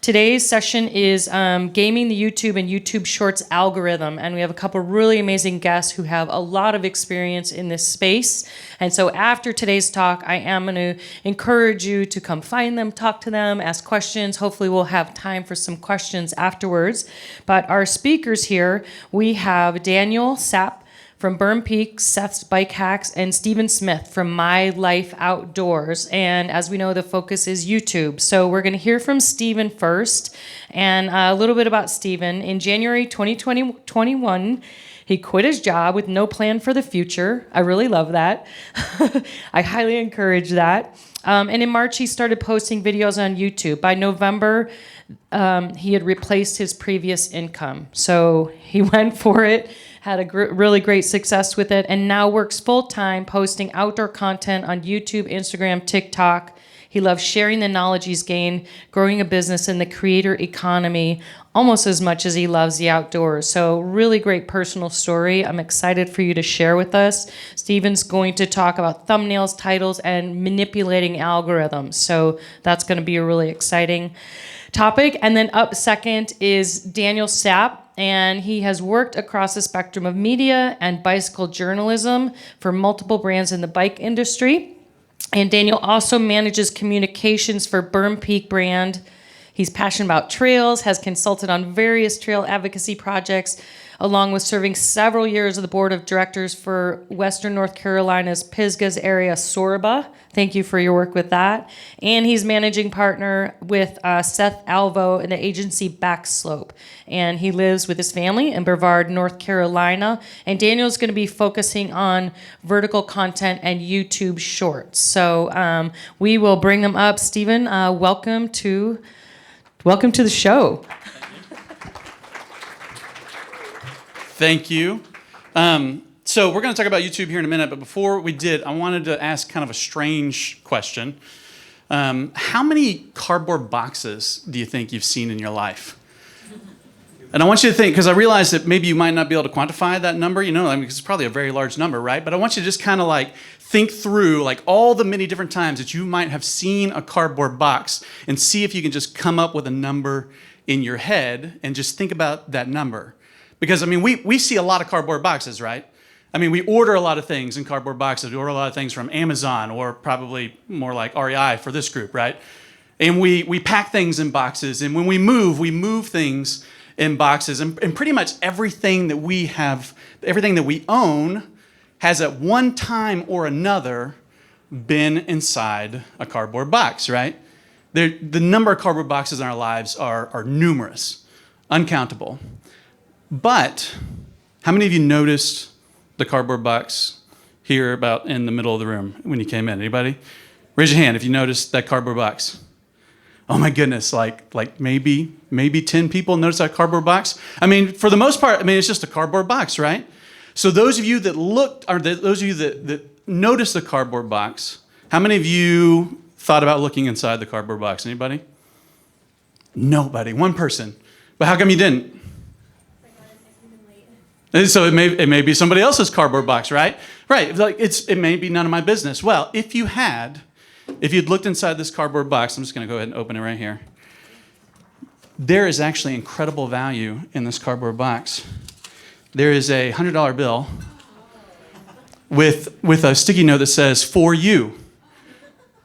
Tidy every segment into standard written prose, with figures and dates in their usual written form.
Today's session is gaming the YouTube and YouTube Shorts algorithm, and we have a couple really amazing guests who have a lot of experience in this space. And so after today's talk, I am going to encourage you to come find them, talk to them, ask questions. Hopefully we'll have time for some questions afterwards. But our speakers here, we have Daniel Sapp from Burn Peak, Seth's Bike Hacks, and Stephen Smith from My Life Outdoors. And as we know, the focus is YouTube. So we're going to hear from Stephen first, and a little bit about Stephen. In January 2021, he quit his job with no plan for the future. I really love that. I highly encourage that. And in March, he started posting videos on YouTube. By November, he had replaced his previous income. So he went for it, had a really great success with it, and now works full-time posting outdoor content on YouTube, Instagram, TikTok. He loves sharing the knowledge he's gained, growing a business in the creator economy almost as much as he loves the outdoors. So really great personal story. I'm excited for you to share with us. Stephen's going to talk about thumbnails, titles, and manipulating algorithms. So that's going to be a really exciting topic. And then up second is Daniel Sapp, and he has worked across the spectrum of media and bicycle journalism for multiple brands in the bike industry. And Daniel also manages communications for Burn Peak brand. He's passionate about trails, has consulted on various trail advocacy projects, along with serving several years of the board of directors for Western North Carolina's Pisgah's area Sorba. Thank you for your work with that. And he's managing partner with Seth Alvo in the agency Backslope. And he lives with his family in Brevard, North Carolina. And Daniel's going to be focusing on vertical content and YouTube Shorts. So we will bring them up. Stephen, welcome to the show. Thank you. So we're going to talk about YouTube here in a minute, but before we did, I wanted to ask kind of a strange question. How many cardboard boxes do you think you've seen in your life? And I want you to think, because I realize that maybe you might not be able to quantify that number, because it's probably a very large number, right? But I want you to just kind of like think through like all the many different times that you might have seen a cardboard box and see if you can just come up with a number in your head and just think about that number. Because, we see a lot of cardboard boxes, right? We order a lot of things in cardboard boxes. We order a lot of things from Amazon, or probably more like REI for this group, right? And we pack things in boxes. And when we move things in boxes. And pretty much everything that we have, everything that we own, has at one time or another been inside a cardboard box, right? The number of cardboard boxes in our lives are numerous, uncountable. But how many of you noticed the cardboard box here about in the middle of the room when you came in? Anybody? Raise your hand if you noticed that cardboard box. Oh my goodness, like maybe 10 people noticed that cardboard box? For the most part, it's just a cardboard box, right? So those of you that looked, or those of you that noticed the cardboard box, how many of you thought about looking inside the cardboard box? Anybody? Nobody, one person. But how come you didn't? So it may be somebody else's cardboard box, right? Right, it may be none of my business. Well, if you'd looked inside this cardboard box, I'm just going to go ahead and open it right here. There is actually incredible value in this cardboard box. There is a $100 bill with a sticky note that says, "For you."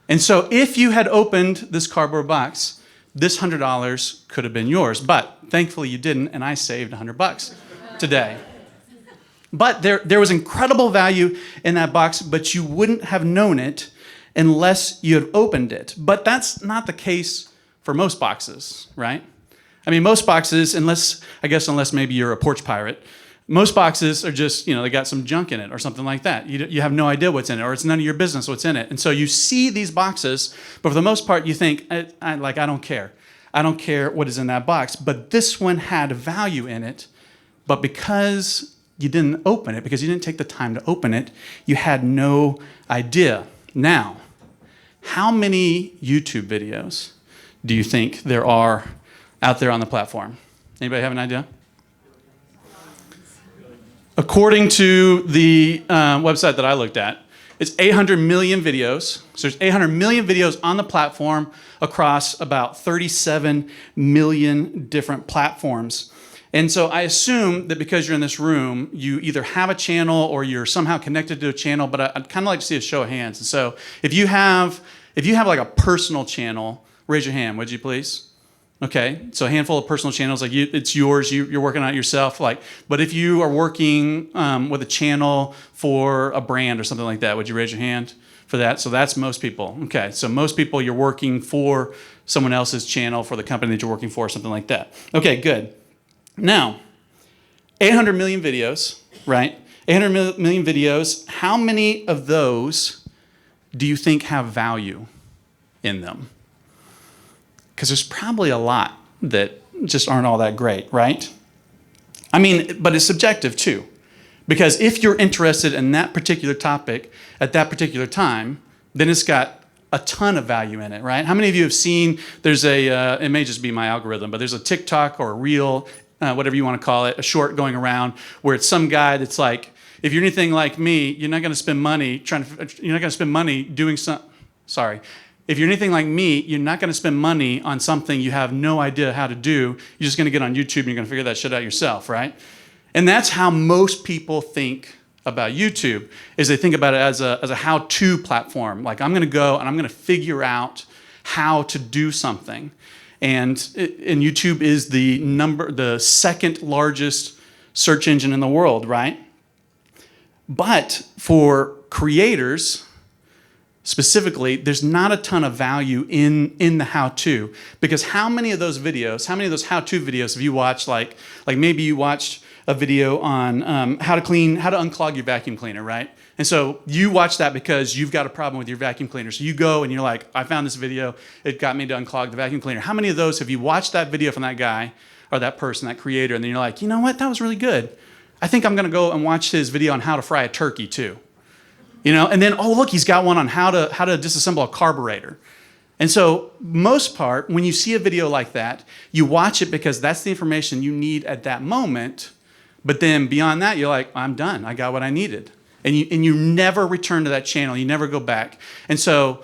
And so if you had opened this cardboard box, this $100 could have been yours. But thankfully you didn't, and I saved $100 today. But there was incredible value in that box, but you wouldn't have known it unless you had opened it. But that's not the case for most boxes, right? Most boxes, unless maybe you're a porch pirate, most boxes are just, they got some junk in it or something like that. You have no idea what's in it, or it's none of your business what's in it. And so you see these boxes, but for the most part you think, I don't care. I don't care what is in that box. But this one had value in it, but because you didn't open it, because you didn't take the time to open it, you had no idea. Now, how many YouTube videos do you think there are out there on the platform? Anybody have an idea? According to the website that I looked at, It's 800 million videos. So there's 800 million videos on the platform across about 37 million different platforms. And so I assume that because you're in this room, you either have a channel or you're somehow connected to a channel, but I'd kind of like to see a show of hands. And so if you have like a personal channel, raise your hand, would you please? Okay, so a handful of personal channels, like it's yours, you're working on it yourself. But if you are working with a channel for a brand or something like that, would you raise your hand for that? So that's most people. Okay, so most people, you're working for someone else's channel for the company that you're working for, or something like that. Okay, good. Now, 800 million videos, right? 800 million videos. How many of those do you think have value in them? Because there's probably a lot that just aren't all that great, right? I mean, but it's subjective too. Because if you're interested in that particular topic at that particular time, then it's got a ton of value in it, right? How many of you have seen, there's it may just be my algorithm, but there's a TikTok or a reel, whatever you want to call it, a short going around where it's some guy that's like, if you're anything like me, you're not going to spend money doing if you're anything like me, you're not going to spend money on something you have no idea how to do. You're just going to get on YouTube and you're going to figure that shit out yourself, right? And that's how most people think about YouTube, is they think about it as a how-to platform. Like, I'm going to go and I'm going to figure out how to do something. And YouTube is the second largest search engine in the world, right? But for creators, specifically, there's not a ton of value in the how-to, because how many of those how-to videos have you watched? Like maybe you watched a video on how to unclog your vacuum cleaner, right? And so you watch that because you've got a problem with your vacuum cleaner. So you go and you're like, I found this video, it got me to unclog the vacuum cleaner. How many of those have you watched that video from that guy or that person, that creator, and then you're like, you know what, that was really good. I think I'm gonna go and watch his video on how to fry a turkey too. And then, oh, look, he's got one on how to disassemble a carburetor. And so most part, when you see a video like that, you watch it because that's the information you need at that moment. But then beyond that, you're like, I'm done. I got what I needed. And you never return to that channel. You never go back. And so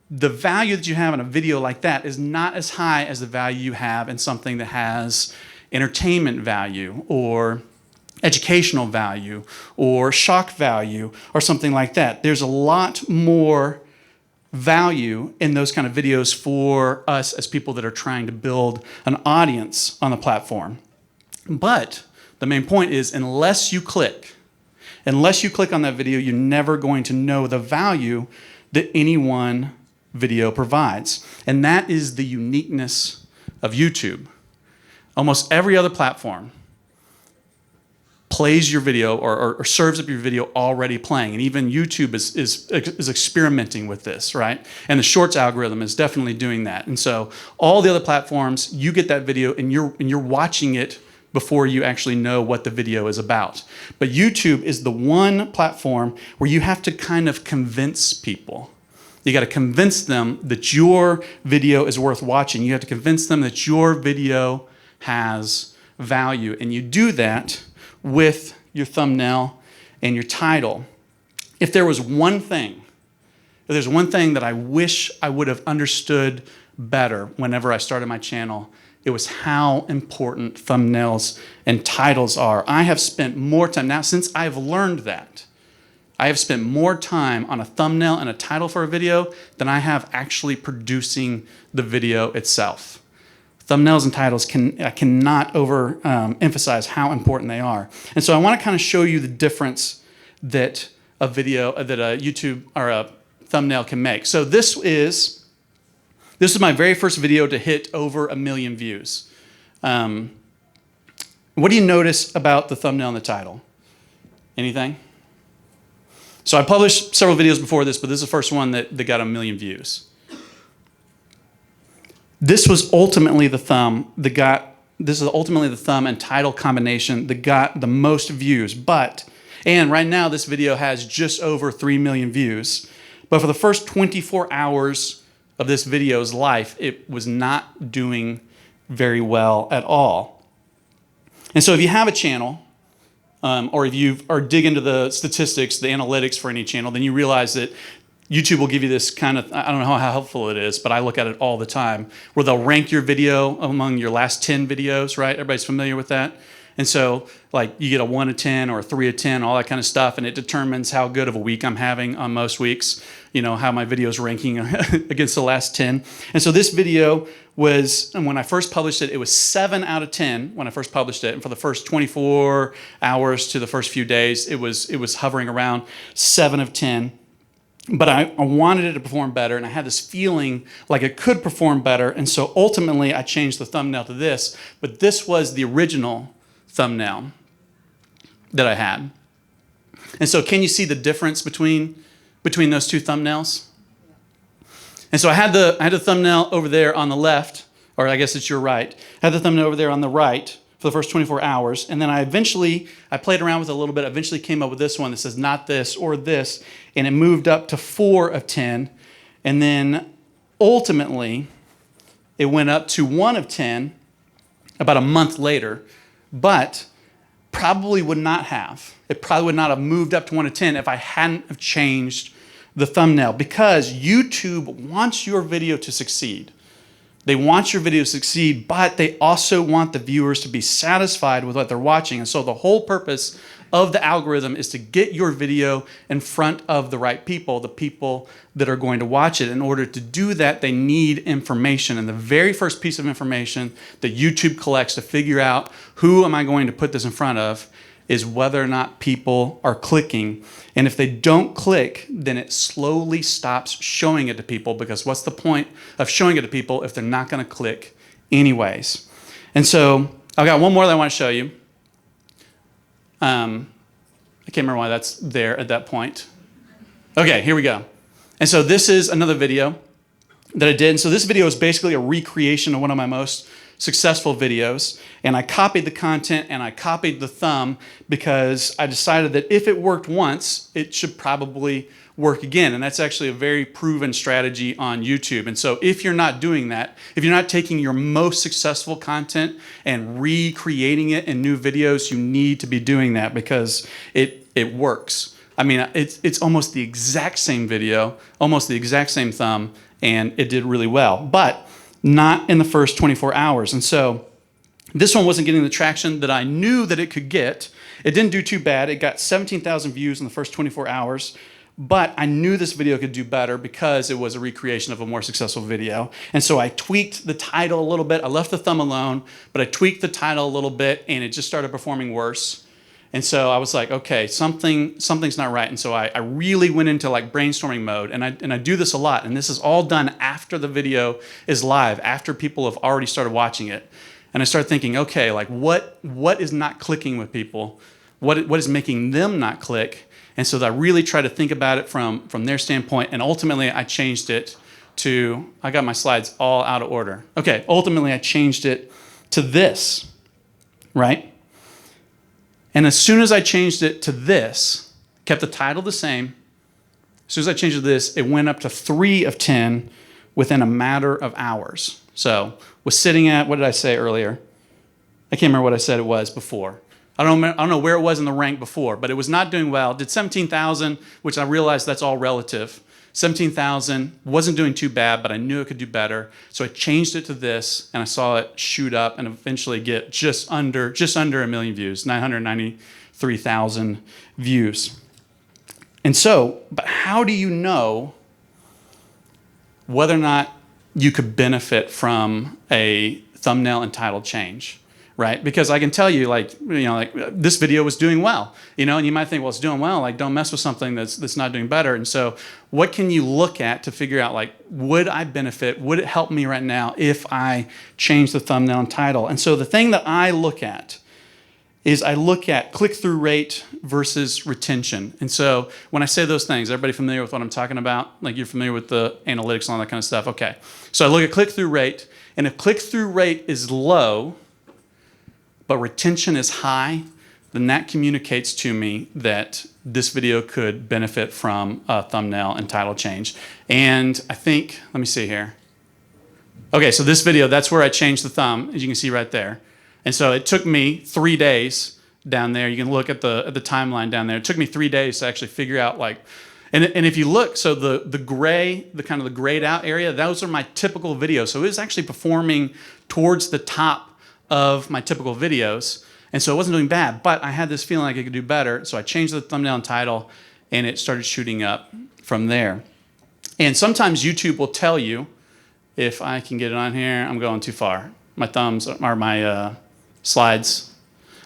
the value that you have in a video like that is not as high as the value you have in something that has entertainment value or educational value or shock value or something like that. There's a lot more value in those kind of videos for us as people that are trying to build an audience on the platform. But the main point is, unless you click on that video, you're never going to know the value that any one video provides. And that is the uniqueness of YouTube. Almost every other platform plays your video or serves up your video already playing. And even YouTube is experimenting with this, right? And the Shorts algorithm is definitely doing that. And so all the other platforms, you get that video and you're watching it before you actually know what the video is about. But YouTube is the one platform where you have to kind of convince people. You got to convince them that your video is worth watching. You have to convince them that your video has value. And you do that with your thumbnail and your title. If there's one thing that I wish I would have understood better whenever I started my channel, it was how important thumbnails and titles are. I have spent more time, now since I've learned that, I have spent more time on a thumbnail and a title for a video than I have actually producing the video itself. Thumbnails and titles I cannot emphasize how important they are. And so I want to kind of show you the difference that a YouTube or a thumbnail can make. So this is my very first video to hit over 1 million views. What do you notice about the thumbnail and the title? Anything? So I published several videos before this, but this is the first one that got 1 million views. This was ultimately the thumb and title combination that got the most views. And right now this video has just over 3 million views. But for the first 24 hours of this video's life, it was not doing very well at all. And so if you have a channel or if you or dig into the statistics, the analytics for any channel, then you realize that YouTube will give you this kind of, I don't know how helpful it is, but I look at it all the time, where they'll rank your video among your last 10 videos, right? Everybody's familiar with that. And so like you get a 1 of 10 or a 3 of 10, all that kind of stuff, and it determines how good of a week I'm having on most weeks, you know, how my video's ranking against the last 10. And so this video was, and when I first published it, it was 7 out of 10 when I first published it. And for the first 24 hours to the first few days, it was hovering around 7 of 10. But I wanted it to perform better, and I had this feeling like it could perform better, and so ultimately I changed the thumbnail to this, but this was the original thumbnail that I had. And so can you see the difference between those two thumbnails? And so I had the thumbnail over there on the left, or I guess it's your right. I had the thumbnail over there on the right for the first 24 hours. And then I played around with it a little bit, eventually came up with this one that says not this or this, and it moved up to 4 of 10. And then ultimately, it went up to 1 of 10 about a month later, but probably would not have. It probably would not have moved up to 1 of 10 if I hadn't have changed the thumbnail, because YouTube wants your video to succeed. They want your video to succeed, but they also want the viewers to be satisfied with what they're watching. And so the whole purpose of the algorithm is to get your video in front of the right people, the people that are going to watch it. In order to do that, they need information. And the very first piece of information that YouTube collects to figure out who am I going to put this in front of is whether or not people are clicking. And if they don't click, then it slowly stops showing it to people, because what's the point of showing it to people if they're not going to click anyways? And so I've got one more that I want to show you. I can't remember why that's there at that point. Okay, here we go. And so this is another video that I did. And so this video is basically a recreation of one of my most successful videos, and I copied the content and I copied the thumb because I decided that if it worked once, it should probably work again. And that's actually a very proven strategy on YouTube. And so if you're not doing that, if you're not taking your most successful content and recreating it in new videos, you need to be doing that, because it works. I mean, it's almost the exact same video, almost the exact same thumb, and it did really well. But not in the first 24 hours. And so this one wasn't getting the traction that I knew that it could get. It didn't do too bad. It got 17,000 views in the first 24 hours, but I knew this video could do better because it was a recreation of a more successful video. And so I tweaked the title a little bit. I left the thumb alone, but I tweaked the title a little bit, and it just started performing worse. And so I was like, okay, something's not right. And so I really went into like brainstorming mode, and I do this a lot. And this is all done after the video is live, after people have already started watching it. And I start thinking, okay, like what is not clicking with people? What is making them not click? And so I really try to think about it from their standpoint. And ultimately I changed it to, I got my slides all out of order. Okay, ultimately I changed it to this, right? And as soon as I changed it to this, kept the title the same, as soon as I changed it to this, it went up to 3 of 10 within a matter of hours. So was sitting at, what did I say earlier? I can't remember what I said it was before. I don't know where it was in the rank before, but it was not doing well. It did 17,000, which I realized that's all relative. 17,000, wasn't doing too bad, but I knew it could do better. So I changed it to this, and I saw it shoot up and eventually get just under 1 million views, 993,000 views. And so, but how do you know whether or not you could benefit from a thumbnail and title change? Right? Because I can tell you, like this video was doing well, and you might think, well, it's doing well, like don't mess with something that's not doing better. And so what can you look at to figure out, like, would I benefit? Would it help me right now if I change the thumbnail and title? And so the thing that I look at is I look at click-through rate versus retention. And so when I say those things, everybody familiar with what I'm talking about? Like, you're familiar with the analytics and all that kind of stuff? Okay. So I look at click-through rate, and if click-through rate is low, but retention is high, then that communicates to me that this video could benefit from a thumbnail and title change. And I think, let me see here. Okay, so this video, that's where I changed the thumb, as you can see right there. And so it took me 3 days down there. You can look at the timeline down there. It took me 3 days to actually figure out like, and if you look, so the gray, the kind of the grayed out area, those are my typical videos. So it was actually performing towards the top of my typical videos. And so it wasn't doing bad, but I had this feeling like I could do better. So I changed the thumbnail and title, and it started shooting up from there. And sometimes YouTube will tell you, if I can get it on here, I'm going too far. My thumbs are my slides.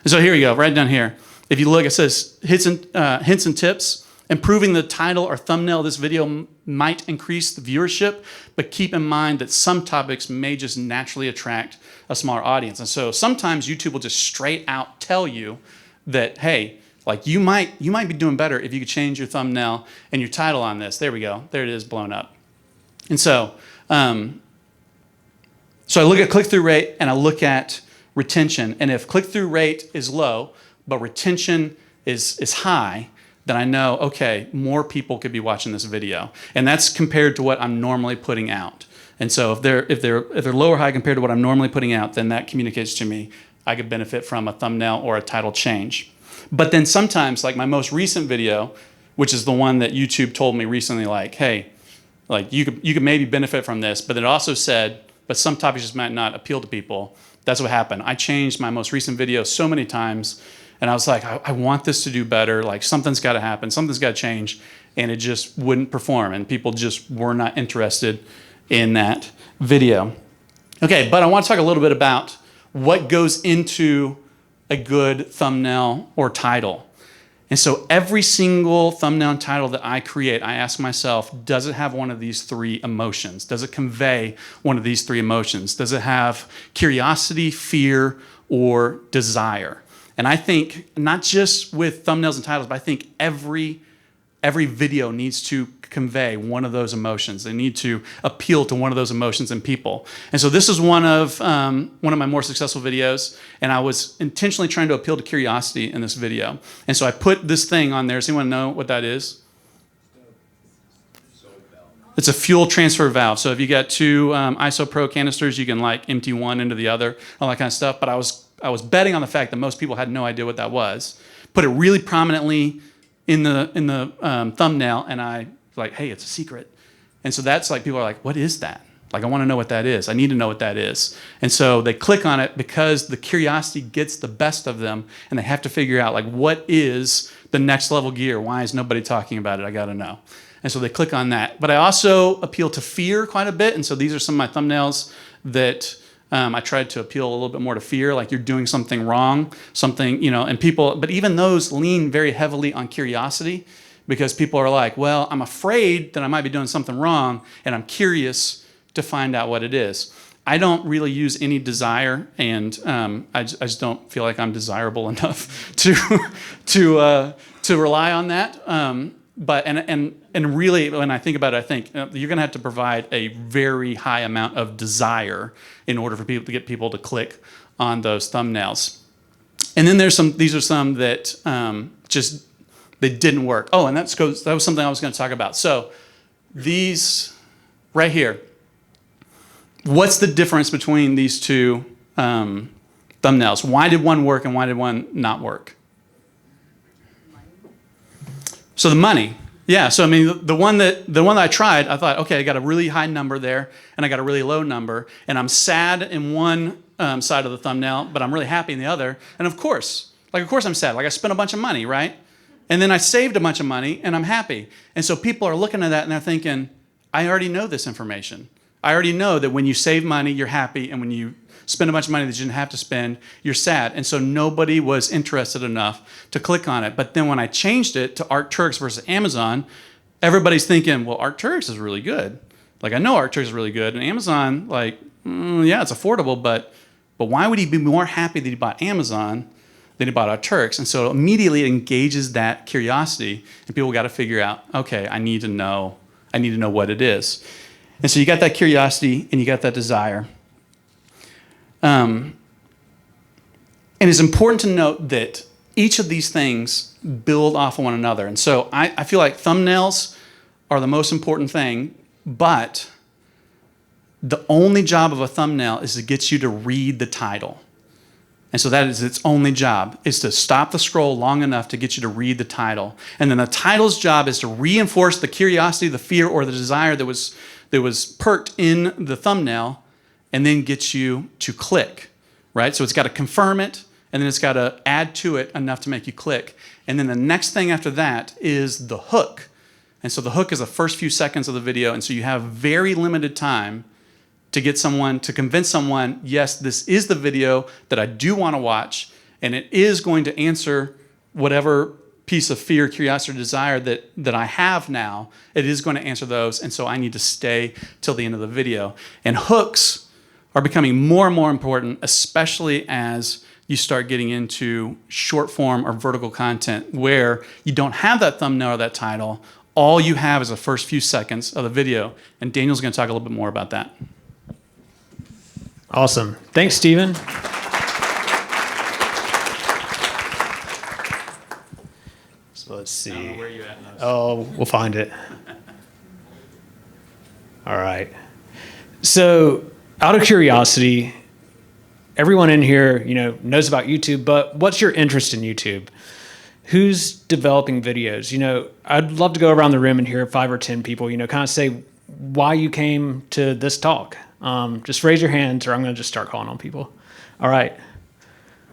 And so here we go, right down here. If you look, it says hints and tips. Improving the title or thumbnail of this video might increase the viewership, but keep in mind that some topics may just naturally attract a smaller audience. And so sometimes YouTube will just straight out tell you that, hey, like you might be doing better if you could change your thumbnail and your title on this. There we go. There it is, blown up. And so, so I look at click-through rate and I look at retention. And if click-through rate is low, but retention is high, then I know, okay, more people could be watching this video. And that's compared to what I'm normally putting out. And so if they're low or high compared to what I'm normally putting out, then that communicates to me I could benefit from a thumbnail or a title change. But then sometimes, like my most recent video, which is the one that YouTube told me recently, like, hey, like you could maybe benefit from this, but it also said, but some topics just might not appeal to people. That's what happened. I changed my most recent video so many times, and I was like, I want this to do better. Like something's got to happen, something's got to change, and it just wouldn't perform, and people just were not interested in that video. Okay, but I want to talk a little bit about what goes into a good thumbnail or title. And so every single thumbnail and title that I create, I ask myself, does it have one of these three emotions? Does it convey one of these three emotions? Does it have curiosity, fear, or desire? And I think not just with thumbnails and titles, but I think every video needs to convey one of those emotions. They need to appeal to one of those emotions in people. And so this is one of my more successful videos, and I was intentionally trying to appeal to curiosity in this video. And so I put this thing on there. Does anyone know what that is? It's a fuel transfer valve. So if you got two ISOPro canisters, you can like empty one into the other, all that kind of stuff. But I was betting on the fact that most people had no idea what that was. Put it really prominently in the thumbnail, and I was like, hey, it's a secret. And so that's like, people are like, what is that? Like, I want to know what that is. I need to know what that is. And so they click on it because the curiosity gets the best of them, and they have to figure out, like, what is the next level gear? Why is nobody talking about it? I got to know. And so they click on that. But I also appeal to fear quite a bit. And so these are some of my thumbnails that I tried to appeal a little bit more to fear, like you're doing something wrong, something, and people, but even those lean very heavily on curiosity, because people are like, well, I'm afraid that I might be doing something wrong, and I'm curious to find out what it is. I don't really use any desire, and I just don't feel like I'm desirable enough to rely on that. But really, when I think about it, I think you're going to have to provide a very high amount of desire in order for people to get people to click on those thumbnails. And then these are some that just they didn't work. Oh, and that was something I was going to talk about. So these right here. What's the difference between these two thumbnails? Why did one work and why did one not work? So the money, yeah. So I mean, the one that I tried, I thought, okay, I got a really high number there, and I got a really low number, and I'm sad in one side of the thumbnail, but I'm really happy in the other. And of course I'm sad. Like I spent a bunch of money, right? And then I saved a bunch of money, and I'm happy. And so people are looking at that and they're thinking, I already know this information. I already know that when you save money, you're happy, and when you spend a bunch of money that you didn't have to spend, you're sad. And so nobody was interested enough to click on it. But then when I changed it to Arc'teryx versus Amazon, everybody's thinking, well, Arc'teryx is really good. Like, I know Arc'teryx is really good. And Amazon, like, yeah, it's affordable, but why would he be more happy that he bought Amazon than he bought Arc'teryx? And so immediately it engages that curiosity, and people got to figure out, okay, I need to know what it is. And so you got that curiosity and you got that desire. And it's important to note that each of these things build off of one another. And so I feel like thumbnails are the most important thing, but the only job of a thumbnail is to get you to read the title. And so that is its only job, is to stop the scroll long enough to get you to read the title. And then the title's job is to reinforce the curiosity, the fear, or the desire that was perked in the thumbnail, and then get you to click, right? So it's got to confirm it, and then it's got to add to it enough to make you click. And then the next thing after that is the hook. And so the hook is the first few seconds of the video, and so you have very limited time to get someone, to convince someone, yes, this is the video that I do want to watch, and it is going to answer whatever piece of fear, curiosity, or desire that I have now. It is going to answer those, and so I need to stay till the end of the video. And hooks are becoming more and more important, especially as you start getting into short form or vertical content where you don't have that thumbnail or that title. All you have is the first few seconds of the video, and Daniel's going to talk a little bit more about that. Awesome. Thanks, Steven. So let's see. I don't know where you're at in those. Oh, we'll find it. All right. So out of curiosity, everyone in here, knows about YouTube, but what's your interest in YouTube? Who's developing videos? I'd love to go around the room and hear 5 or 10 people, kind of say why you came to this talk. Just raise your hands or I'm going to just start calling on people. All right.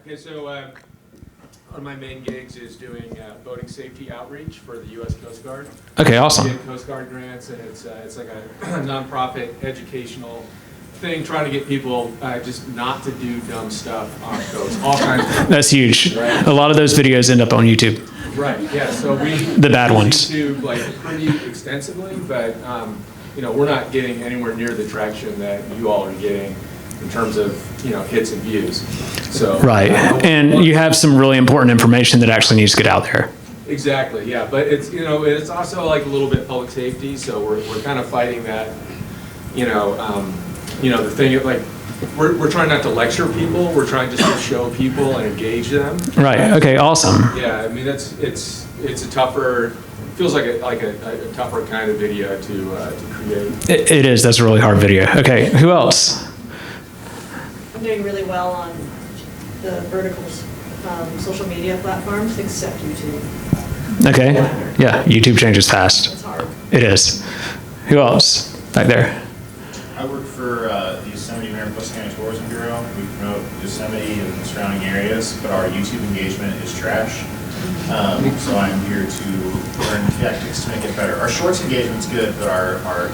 Okay, so one of my main gigs is doing boating safety outreach for the U.S. Coast Guard. Okay, awesome. We get Coast Guard grants, and it's like a nonprofit educational thing, trying to get people just not to do dumb stuff on coast, all kinds of things. That's huge. Right. A lot of those videos end up on YouTube. Right, yeah, so we The bad ones. YouTube pretty extensively, but we're not getting anywhere near the traction that you all are getting in terms of hits and views. So Right. And you have some really important information that actually needs to get out there. Exactly, yeah, but it's it's also like a little bit public safety, so we're kind of fighting that the thing like we're trying not to lecture people, we're trying just to show people and engage them. Right. Okay, awesome. Yeah, I mean it's a tougher, feels like a tougher kind of video to create. It is. That's a really hard video. Okay, who else? I'm doing really well on the verticals, social media platforms, except YouTube. Okay. Yeah, YouTube changes fast. It's hard. It is. Who else? Back there. I work for the Yosemite Mariposa County Tourism Bureau. We promote Yosemite and surrounding areas, but our YouTube engagement is trash. So I'm here to learn tactics to make it better. Our shorts engagement's good, but our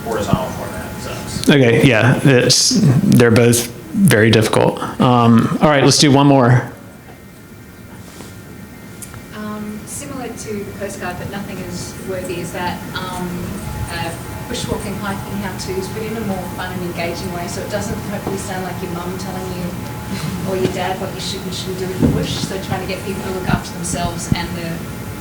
horizontal format sucks. Okay, yeah, they're both very difficult. All right, let's do one more. Similar to the Coast Guard, but nothing as worthy as that. Bushwalking, hiking how-tos, but in a more fun and engaging way, so it doesn't hopefully sound like your mum telling you or your dad what you should and shouldn't do in the bush. So trying to get people to look after themselves and the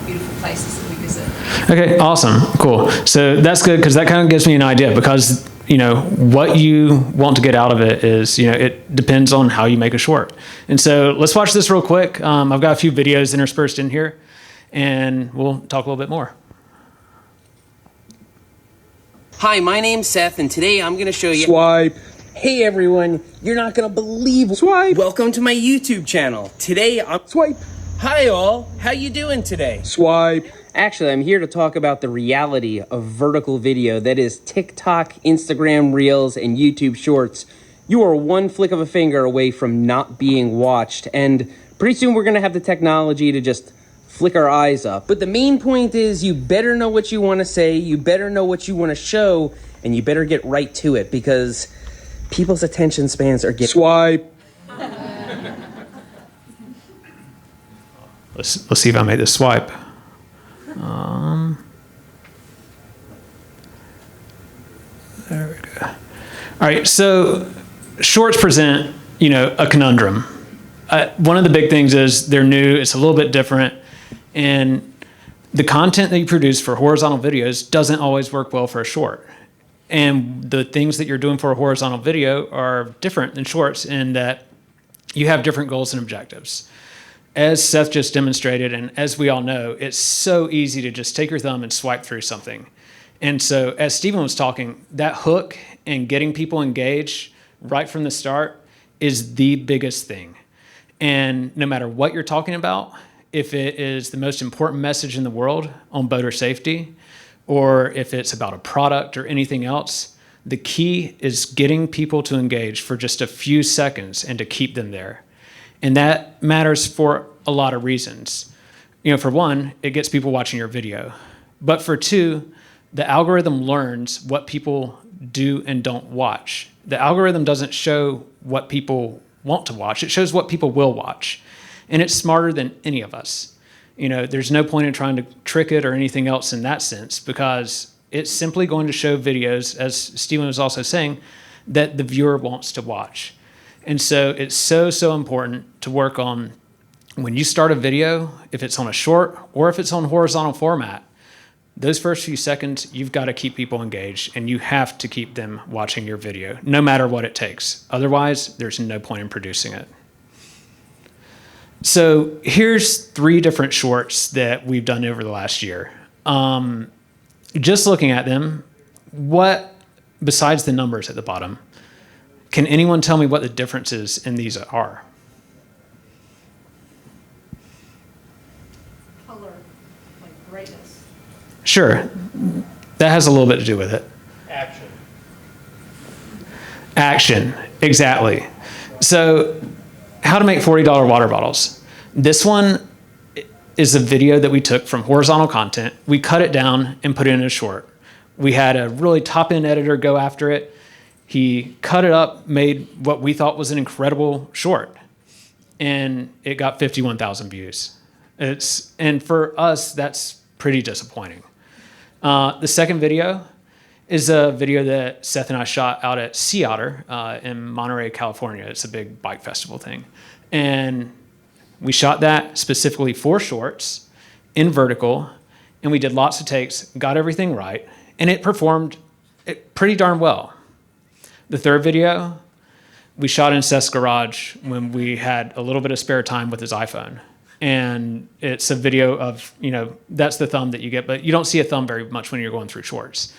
beautiful places that we visit. Okay, awesome, cool. So that's good because that kind of gives me an idea because what you want to get out of it is it depends on how you make a short. And so let's watch this real quick. I've got a few videos interspersed in here, and we'll talk a little bit more. Hi, my name's Seth, and today I'm going to show you... Swipe. Hey, everyone. You're not going to believe... Swipe. Welcome to my YouTube channel. Today, I'm... Swipe. Hi, all. How you doing today? Swipe. Actually, I'm here to talk about the reality of vertical video. That is TikTok, Instagram Reels, and YouTube Shorts. You are one flick of a finger away from not being watched, and pretty soon we're going to have the technology to just... flick our eyes up. But the main point is you better know what you want to say, you better know what you want to show, and you better get right to it because people's attention spans are getting... Swipe. Let's see if I made this swipe. There we go. All right, so shorts present, a conundrum. One of the big things is they're new, it's a little bit different, and the content that you produce for horizontal videos doesn't always work well for a short. And the things that you're doing for a horizontal video are different than shorts in that you have different goals and objectives. As Seth just demonstrated, and as we all know, it's so easy to just take your thumb and swipe through something. And so as Stephen was talking, that hook and getting people engaged right from the start is the biggest thing. And no matter what you're talking about, if it is the most important message in the world on boater safety, or if it's about a product or anything else, the key is getting people to engage for just a few seconds and to keep them there. And that matters for a lot of reasons. For one, it gets people watching your video. But for two, the algorithm learns what people do and don't watch. The algorithm doesn't show what people want to watch. It shows what people will watch. And it's smarter than any of us. There's no point in trying to trick it or anything else in that sense, because it's simply going to show videos, as Stephen was also saying, that the viewer wants to watch. And so it's so important to work on, when you start a video, if it's on a short or if it's on horizontal format, those first few seconds, you've got to keep people engaged, and you have to keep them watching your video, no matter what it takes. Otherwise, there's no point in producing it. So here's 3 different shorts that we've done over the last year. Just looking at them, what, besides the numbers at the bottom, can anyone tell me what the differences in these are? Color, like brightness. Sure. That has a little bit to do with it. Action, exactly. So, how to make $40 water bottles. This one is a video that we took from horizontal content. We cut it down and put it in a short. We had a really top-end editor go after it. He cut it up, made what we thought was an incredible short, and it got 51,000 views. And for us, that's pretty disappointing. The second video is a video that Seth and I shot out at Sea Otter in Monterey, California. It's a big bike festival thing. And we shot that specifically for shorts in vertical, and we did lots of takes, got everything right, and it performed pretty darn well. The third video, we shot in Seth's garage when we had a little bit of spare time with his iPhone. And it's a video of, that's the thumb that you get, but you don't see a thumb very much when you're going through shorts.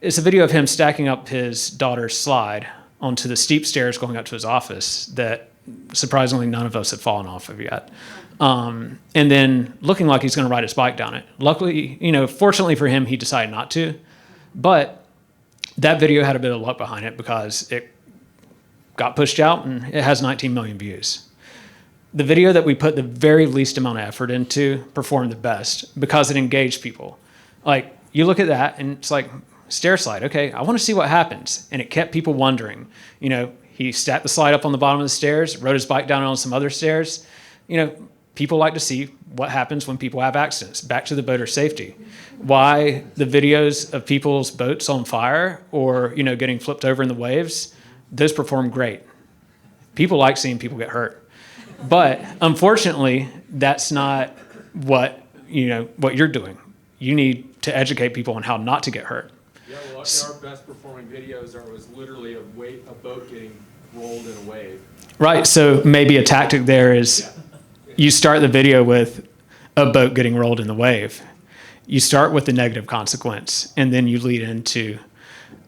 It's a video of him stacking up his daughter's slide onto the steep stairs going up to his office that surprisingly none of us have fallen off of yet. And then looking like he's going to ride his bike down it. Luckily, fortunately for him, he decided not to. But that video had a bit of luck behind it because it got pushed out and it has 19 million views. The video that we put the very least amount of effort into performed the best because it engaged people. Like, you look at that and it's like, stair slide, okay, I want to see what happens. And it kept people wondering. He stacked the slide up on the bottom of the stairs, rode his bike down on some other stairs. People like to see what happens when people have accidents. Back to the boater safety. Why the videos of people's boats on fire or, getting flipped over in the waves, those perform great. People like seeing people get hurt. But unfortunately, that's not what you're doing. You need to educate people on how not to get hurt. Yeah, well, our best performing videos was literally a boat getting rolled in a wave. Right, so maybe a tactic there is you start the video with a boat getting rolled in the wave. You start with the negative consequence, and then you lead into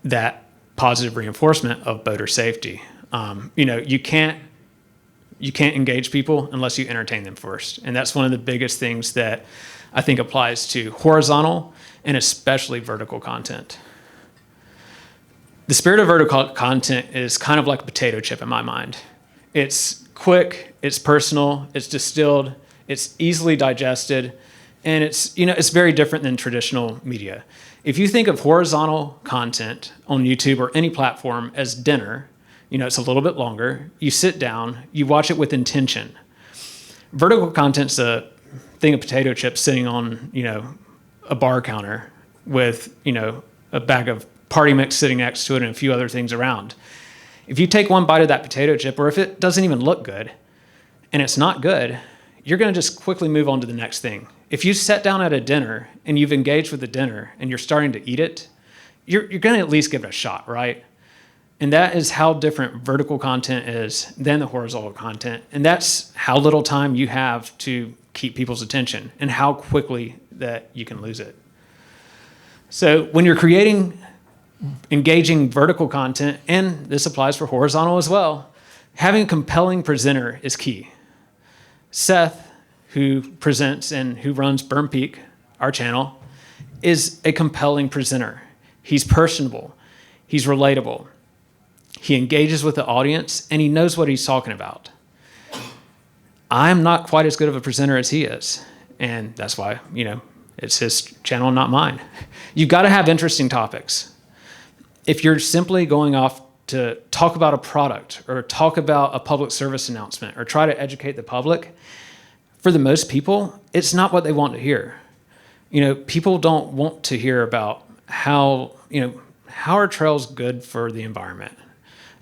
that positive reinforcement of boater safety. You can't engage people unless you entertain them first. And that's one of the biggest things that I think applies to horizontal and especially vertical content. The spirit of vertical content is kind of like a potato chip in my mind. It's quick, it's personal, it's distilled, it's easily digested, and it's very different than traditional media. If you think of horizontal content on YouTube or any platform as dinner, it's a little bit longer. You sit down, you watch it with intention. Vertical content's a thing of potato chips sitting on, a bar counter with, a bag of party mix sitting next to it and a few other things around. If you take one bite of that potato chip, or if it doesn't even look good, and it's not good, you're going to just quickly move on to the next thing. If you sat down at a dinner and you've engaged with the dinner and you're starting to eat it, you're going to at least give it a shot, right? And that is how different vertical content is than the horizontal content. And that's how little time you have to keep people's attention and how quickly that you can lose it. So when you're creating engaging vertical content, and this applies for horizontal as well, having a compelling presenter is key. Seth, who presents and who runs Burn Peak, our channel, is a compelling presenter. He's personable. He's relatable. He engages with the audience, and he knows what he's talking about. I'm not quite as good of a presenter as he is, and that's why, it's his channel, not mine. You've got to have interesting topics. If you're simply going off to talk about a product or talk about a public service announcement or try to educate the public, for the most people, it's not what they want to hear. People don't want to hear about how are trails good for the environment?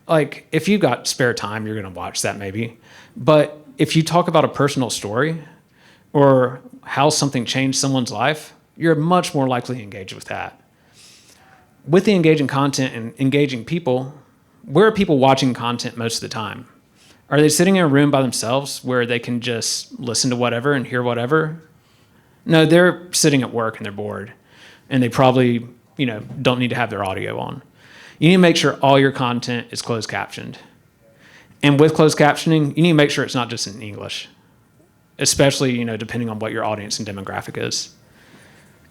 Like, if you've got spare time, you're going to watch that maybe. But if you talk about a personal story or how something changed someone's life, you're much more likely to engage with that. With the engaging content and engaging people, where are people watching content most of the time? Are they sitting in a room by themselves where they can just listen to whatever and hear whatever? No, they're sitting at work and they're bored. And they probably, don't need to have their audio on. You need to make sure all your content is closed captioned. And with closed captioning, you need to make sure it's not just in English, especially, depending on what your audience and demographic is.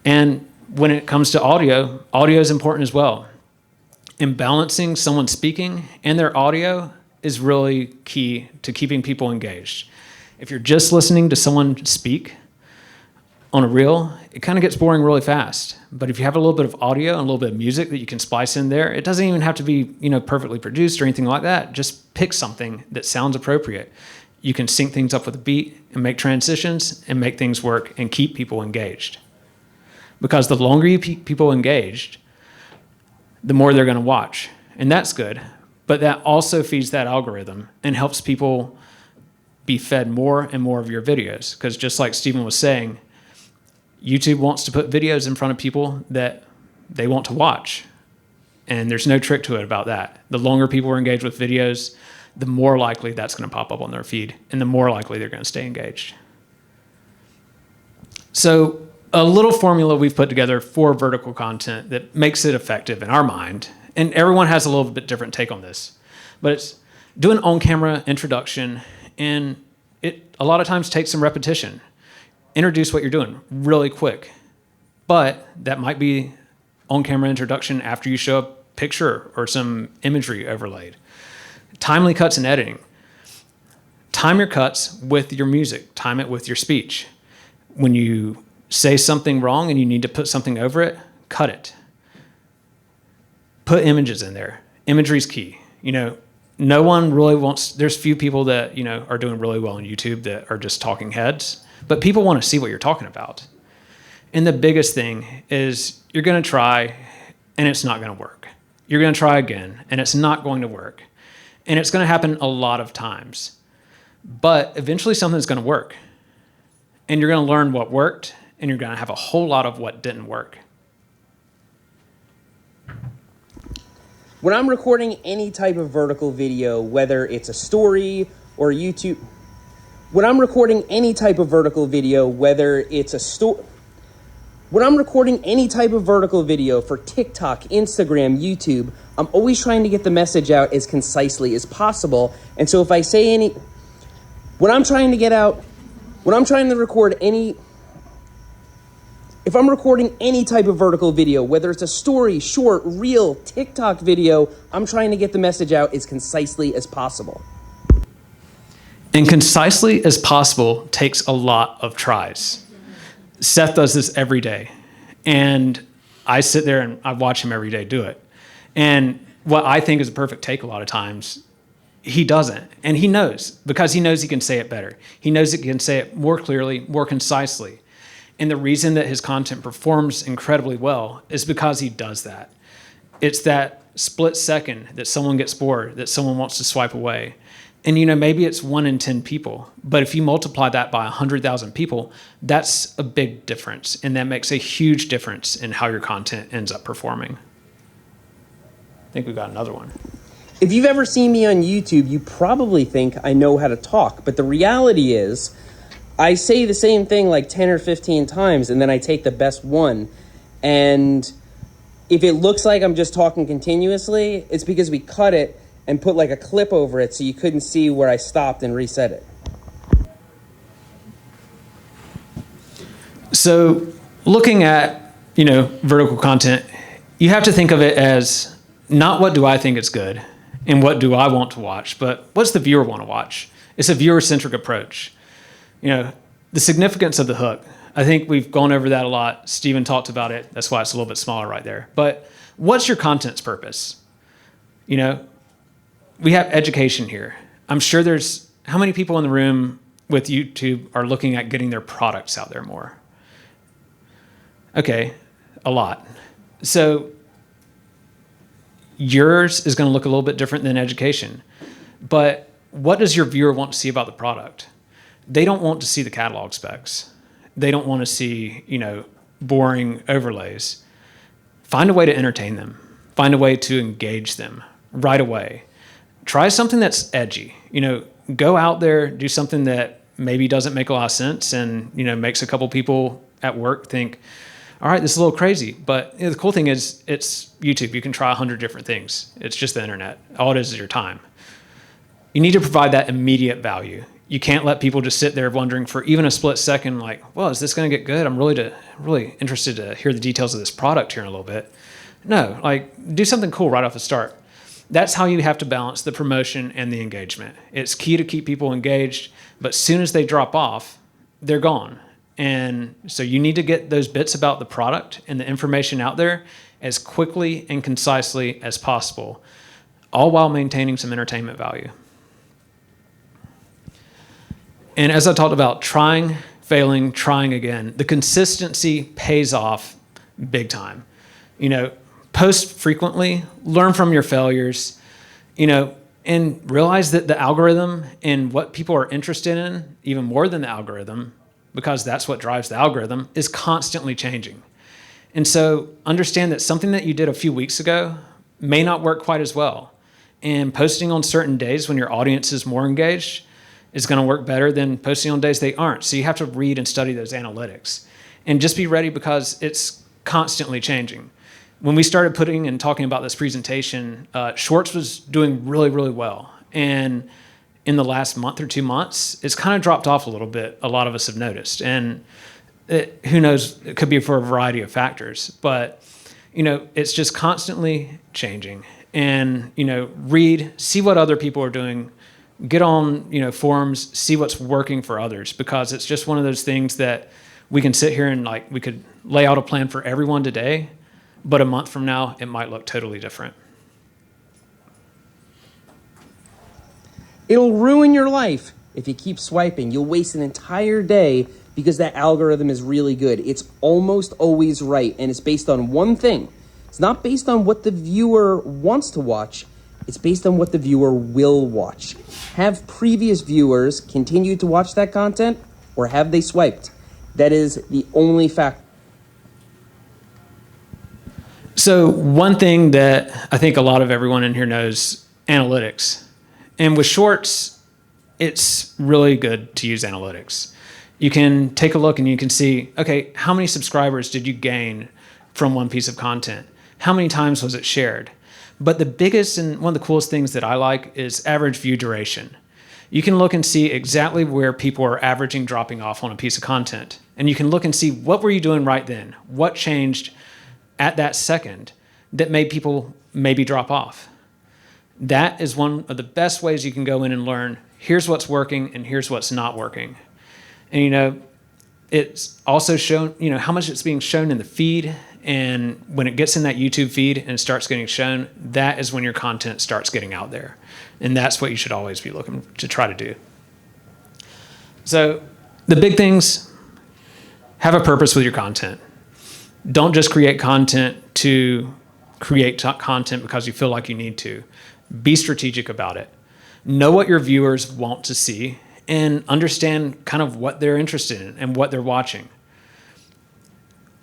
And when it comes to audio is important as well. And balancing someone speaking and their audio is really key to keeping people engaged. If you're just listening to someone speak on a reel, it kind of gets boring really fast. But if you have a little bit of audio and a little bit of music that you can splice in there, it doesn't even have to be, perfectly produced or anything like that. Just pick something that sounds appropriate. You can sync things up with a beat and make transitions and make things work and keep people engaged. Because the longer you keep people engaged, the more they're going to watch. And that's good. But that also feeds that algorithm and helps people be fed more and more of your videos. Because just like Stephen was saying, YouTube wants to put videos in front of people that they want to watch. And there's no trick to it about that. The longer people are engaged with videos, the more likely that's going to pop up on their feed, and the more likely they're going to stay engaged. So a little formula we've put together for vertical content that makes it effective in our mind, and everyone has a little bit different take on this, but it's do an on-camera introduction, and it a lot of times takes some repetition. Introduce what you're doing really quick, but that might be on-camera introduction after you show a picture or some imagery overlaid. Timely cuts and editing. Time your cuts with your music. Time it with your speech. When you say something wrong and you need to put something over it, cut it. Put images in there. Imagery is key. No one really wants, there's few people that, are doing really well on YouTube that are just talking heads, but people want to see what you're talking about. And the biggest thing is you're going to try and it's not going to work. You're going to try again and it's not going to work. And it's going to happen a lot of times. But eventually something's going to work. And you're going to learn what worked, and you're going to have a whole lot of what didn't work. When I'm recording any type of vertical video, whether it's a story or YouTube, when I'm recording any type of vertical video, whether it's a story, when I'm recording any type of vertical video for TikTok, Instagram, YouTube, I'm always trying to get the message out as concisely as possible. And so if I say when I'm trying to record any, if I'm recording any type of vertical video, whether it's a story, short, reel, TikTok video, I'm trying to get the message out as concisely as possible. And concisely as possible takes a lot of tries. Seth does this every day. And I sit there and I watch him every day do it. And what I think is a perfect take a lot of times, he doesn't. And he knows, because he knows he can say it better. He knows he can say it more clearly, more concisely. And the reason that his content performs incredibly well is because he does that. It's that split second that someone gets bored, that someone wants to swipe away. And maybe it's 1 in 10 people, but if you multiply that by 100,000 people, that's a big difference. And that makes a huge difference in how your content ends up performing. I think we've got another one. If you've ever seen me on YouTube, you probably think I know how to talk, but the reality is I say the same thing like 10 or 15 times, and then I take the best one. And if it looks like I'm just talking continuously, it's because we cut it and put like a clip over it so you couldn't see where I stopped and reset it. So looking at, vertical content, you have to think of it as not what do I think is good and what do I want to watch, but what's the viewer want to watch? It's a viewer-centric approach. The significance of the hook. I think we've gone over that a lot. Steven talked about it. That's why it's a little bit smaller right there. But what's your content's purpose? We have education here. I'm sure how many people in the room with YouTube are looking at getting their products out there more? Okay, a lot. So yours is going to look a little bit different than education. But what does your viewer want to see about the product? They don't want to see the catalog specs. They don't want to see, boring overlays. Find a way to entertain them. Find a way to engage them right away. Try something that's edgy. Go out there, do something that maybe doesn't make a lot of sense and, makes a couple people at work think, all right, this is a little crazy. But the cool thing is it's YouTube. You can try 100 different things. It's just the internet. All it is your time. You need to provide that immediate value. You can't let people just sit there wondering for even a split second, like, well, is this going to get good? I'm really interested to hear the details of this product here in a little bit. No, do something cool right off the start. That's how you have to balance the promotion and the engagement. It's key to keep people engaged, but as soon as they drop off, they're gone. And so you need to get those bits about the product and the information out there as quickly and concisely as possible, all while maintaining some entertainment value. And as I talked about, trying, failing, trying again, the consistency pays off big time. Post frequently, learn from your failures, and realize that the algorithm and what people are interested in, even more than the algorithm, because that's what drives the algorithm, is constantly changing. And so understand that something that you did a few weeks ago may not work quite as well. And posting on certain days when your audience is more engaged is going to work better than posting on days they aren't. So you have to read and study those analytics. And just be ready because it's constantly changing. When we started putting and talking about this presentation, Shorts was doing really, really well. And in the last month or 2 months, it's kind of dropped off a little bit, a lot of us have noticed. And who knows, it could be for a variety of factors. But, it's just constantly changing. And, read, see what other people are doing, get on, forums, see what's working for others, because it's just one of those things that we can sit here and we could lay out a plan for everyone today, but a month from now, it might look totally different. It'll ruin your life if you keep swiping. You'll waste an entire day because that algorithm is really good. It's almost always right, and it's based on one thing. It's not based on what the viewer wants to watch. It's based on what the viewer will watch. Have previous viewers continued to watch that content, or have they swiped? That is the only factor. So one thing that I think a lot of everyone in here knows, analytics. And with Shorts, it's really good to use analytics. You can take a look and you can see, okay, how many subscribers did you gain from one piece of content? How many times was it shared? But the biggest and one of the coolest things that I like is average view duration. You can look and see exactly where people are averaging dropping off on a piece of content. And you can look and see what were you doing right then? What changed at that second that made people maybe drop off? That is one of the best ways you can go in and learn, here's what's working and here's what's not working. And it's also shown, how much it's being shown in the feed. And when it gets in that YouTube feed and starts getting shown, that is when your content starts getting out there. And that's what you should always be looking to try to do. So the big things, have a purpose with your content. Don't just create content to create content because you feel like you need to. Be strategic about it. Know what your viewers want to see and understand kind of what they're interested in and what they're watching.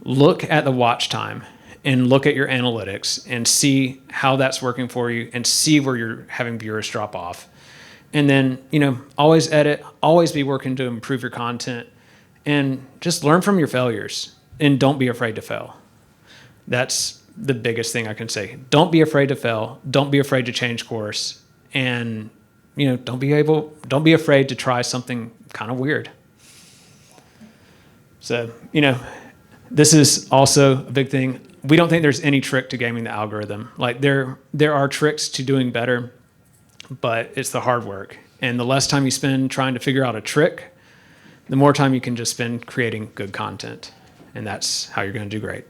Look at the watch time and look at your analytics and see how that's working for you and see where you're having viewers drop off. And then, always edit, always be working to improve your content, and just learn from your failures and don't be afraid to fail. That's the biggest thing I can say. Don't be afraid to fail. Don't be afraid to change course. And, don't be afraid to try something kind of weird. So, this is also a big thing. We don't think there's any trick to gaming the algorithm. Like there are tricks to doing better, but it's the hard work. And the less time you spend trying to figure out a trick, the more time you can just spend creating good content. And that's how you're going to do great.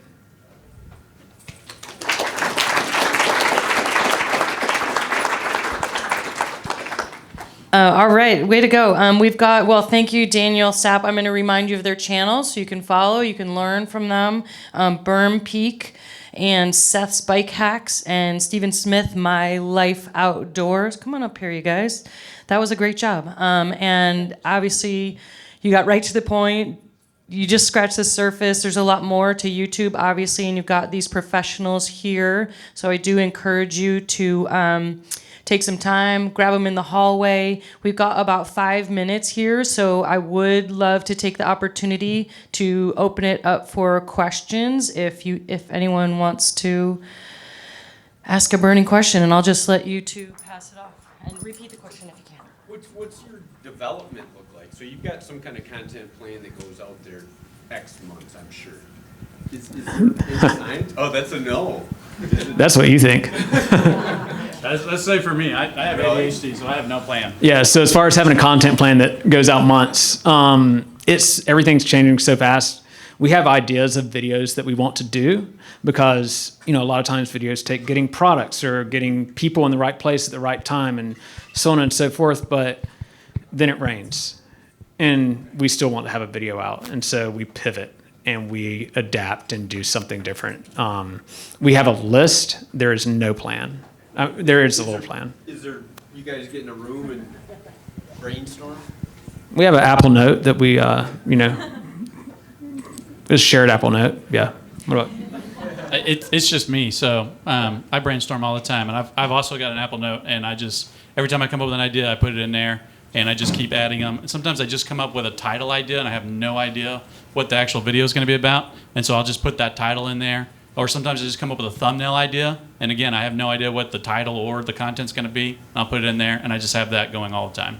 All right, way to go. We've got, well, thank you, Daniel Sapp. I'm going to remind you of their channels so you can follow, you can learn from them. Berm Peak and Seth's Bike Hacks and Stephen Smith, My Life Outdoors. Come on up here, you guys. That was a great job. And obviously, you got right to the point. You just scratched the surface. There's a lot more to YouTube, obviously, and you've got these professionals here. So I do encourage you to take some time, grab them in the hallway. We've got about 5 minutes here, so I would love to take the opportunity to open it up for questions if anyone wants to ask a burning question, and I'll just let you two pass it off and repeat the question if you can. What's your development look like? So you've got some kind of content plan that goes out there X months, I'm sure. Is time? Oh, that's a no. That's what you think. Let's say for me, I have ADHD, so I have no plan. Yeah, so as far as having a content plan that goes out months, everything's changing so fast. We have ideas of videos that we want to do because, a lot of times videos take getting products or getting people in the right place at the right time and so on and so forth, but then it rains and we still want to have a video out. And so we pivot and we adapt and do something different. We have a list. There is no plan. There is a little plan. Is there, you guys get in a room and brainstorm? We have an Apple Note that we, it's shared Apple Note. Yeah. What about? It's just me. So I brainstorm all the time, and I've also got an Apple Note, and every time I come up with an idea, I put it in there, and I just keep adding them. And sometimes I just come up with a title idea, and I have no idea what the actual video is going to be about, and so I'll just put that title in there. Or sometimes I just come up with a thumbnail idea, and again, I have no idea what the title or the content's going to be. And I'll put it in there, and I just have that going all the time.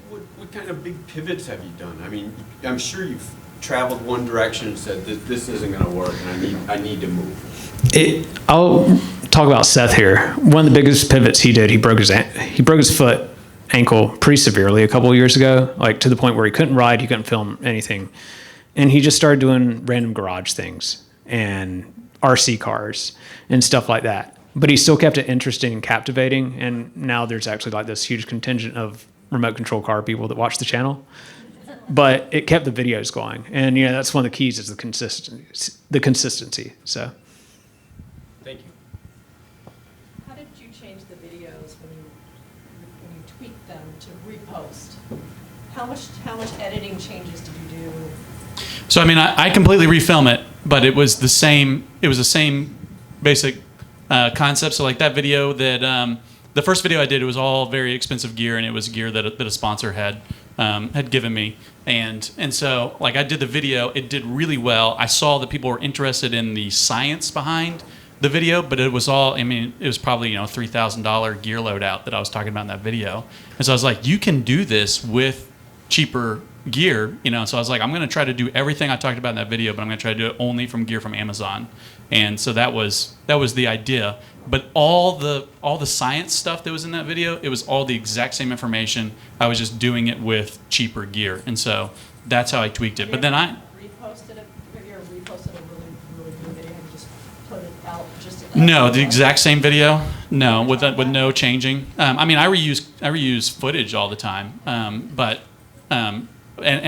What kind of big pivots have you done? I mean, I'm sure you've traveled one direction and said, this isn't going to work, and I need to move. I'll talk about Seth here. One of the biggest pivots he did, he broke his foot, ankle pretty severely a couple of years ago, like to the point where he couldn't ride, he couldn't film anything. And he just started doing random garage things and RC cars and stuff like that. But he still kept it interesting and captivating. And now there's actually like this huge contingent of remote control car people that watch the channel. But it kept the videos going. And that's one of the keys is the consistency. So Thank you. How did you change the videos when you tweaked them to repost? How much editing changes did you do? So I completely refilm it, but it was the same basic concept. So like that video that the first video I did, it was all very expensive gear, and it was gear that a sponsor had given me, and so like I did the video, it did really well. I saw that people were interested in the science behind the video, but it was all, it was probably $3,000 gear loadout that I was talking about in that video, and so I was like, you can do this with cheaper gear, so I was like, I'm going to try to do everything I talked about in that video, but I'm going to try to do it only from gear from Amazon. And so that was the idea. But all the science stuff that was in that video, it was all the exact same information. I was just doing it with cheaper gear. And so that's how I tweaked it. But then I reposted a really, really good video and just put it out just No, the exact same video. No, with no changing. I reuse footage all the time. And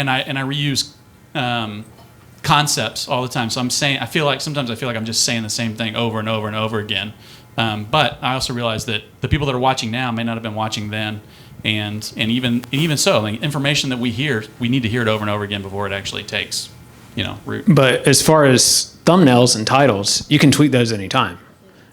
I reuse concepts all the time. So sometimes I feel like I'm just saying the same thing over and over and over again. But I also realize that the people that are watching now may not have been watching then, and even so, like, information that we hear, we need to hear it over and over again before it actually takes, root. But as far as thumbnails and titles, you can tweak those anytime,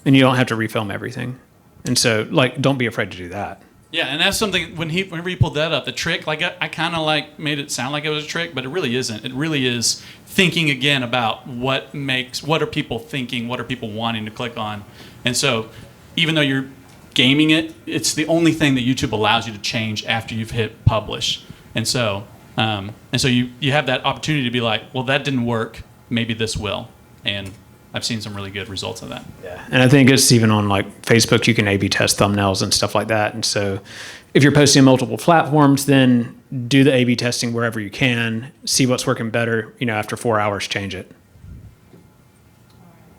and you don't have to refilm everything. And so, don't be afraid to do that. Yeah, and that's something whenever he pulled that up, the trick, I kind of made it sound like it was a trick, but it really isn't. It really is thinking again about what are people thinking, what are people wanting to click on. And so even though you're gaming it, it's the only thing that YouTube allows you to change after you've hit publish. And so And so you have that opportunity to be like, well, that didn't work. Maybe this will. And I've seen some really good results of that. Yeah. And I think it's even on like Facebook, you can A/B test thumbnails and stuff like that. And so if you're posting on multiple platforms, then do the A/B testing wherever you can, see what's working better, after 4 hours, change it.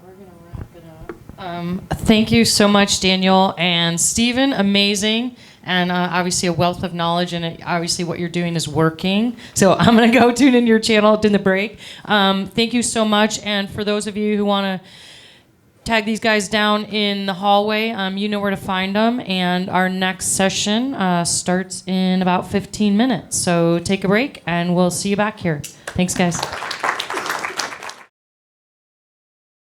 We're going to wrap it up. Thank you so much, Daniel and Stephen. Amazing. And obviously a wealth of knowledge, and obviously what you're doing is working. So I'm going to go tune into your channel during the break. Thank you so much. And for those of you who want to tag these guys down in the hallway, you know where to find them. And our next session starts in about 15 minutes. So take a break, and we'll see you back here. Thanks, guys.